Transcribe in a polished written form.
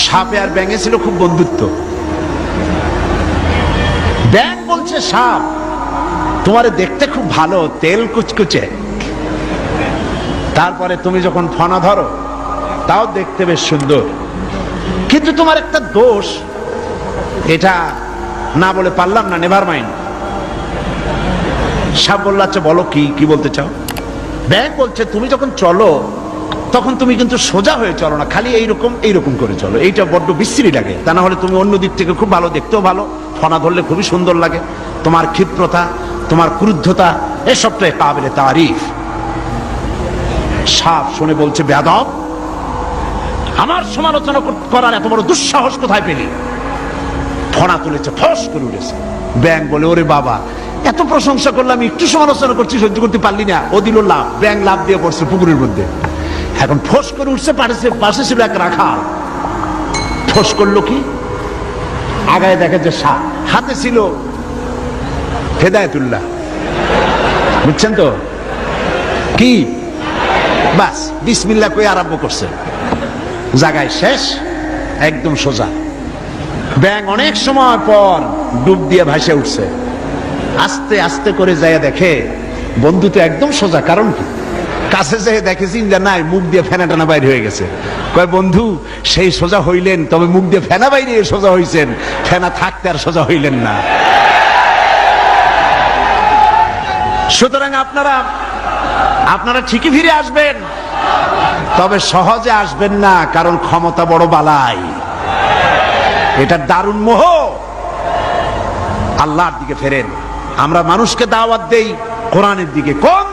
সাপে আর ব্যাঙে ছিল খুব বন্ধুত্ব। ব্যাঙ বলছে সাপ, তোমারে দেখতে খুব ভালো, তেল কুচকুচে, তারপরে তুমি যখন ফনা ধরো তাও দেখতে বেশ সুন্দর, কিন্তু তোমার একটা দোষ, এটা না বলে পারলাম না, নেভার মাইন্ড। সাপ বলল আচ্ছা বলো, কি বলতে চাও? ব্যাঙ বলছে তুমি যখন চলো তখন তুমি কিন্তু সোজা হয়ে চলো না, খালি এইরকম করে চলো, এইটা বড্ড বিশ্রী লাগে। তা না হলে তুমি অন্য দিক থেকে খুব ভালো, দেখতেও ভালো, ফনা ধরলে খুবই সুন্দর লাগে। তোমার ক্ষিপ্রতা, তোমার ক্রুদ্ধতা, এসবটাই কাবিলে তারিফ। সাপ শুনে বলছে বেয়াদব, আমার সমালোচনা করার এত বড় দুঃসাহস কোথায় পেলি? ফনা তুলেছে, ফস করে উঠেছে। ব্যাঙ বলে ওরে বাবা, এত প্রশংসা করলাম, একটু সমালোচনা করছি, সহ্য করতে পারলি না? ও দিল লাভ, ব্যাঙ লাভ দিয়ে পড়ছে পুকুরের মধ্যে। এখন ফোস করে উঠছে, পাশে ছিল এক রাখাল। ফোস করলো কি, আগায় দেখে যে সাপ, হাতে ছিল হেদায়েতুল্লাহ, বুঝছেন তো কি? বাস বিসমিল্লাহ কই আরম্ভ করছে, জায়গায় শেষ, একদম সোজা। ব্যাঙ অনেক সময় পর ডুব দিয়ে ভাসে উঠছে, আস্তে আস্তে করে যায় দেখে বন্ধু তো একদম সোজা। কারণ কি? কাছে যেয়ে দেখেছি যে নাই, মুখ দিয়ে ফেনা টানা বাইরে হয়ে গেছে। কয় বন্ধু সেই সোজা হইলেন, তবে মুখ দিয়ে ফেনা বাইরে সোজা হইছেন, ফেনা থাকতে আর সোজা হইলেন না। সুতরাং আপনারা ঠিকই ফিরে আসবেন, তবে সহজে আসবেন না, কারণ ক্ষমতা বড় বালাই, এটা দারুণ মোহ। আল্লাহর দিকে ফেরেন। আমরা মানুষকে দাওয়াত দেই কোরআনের দিকে। কোন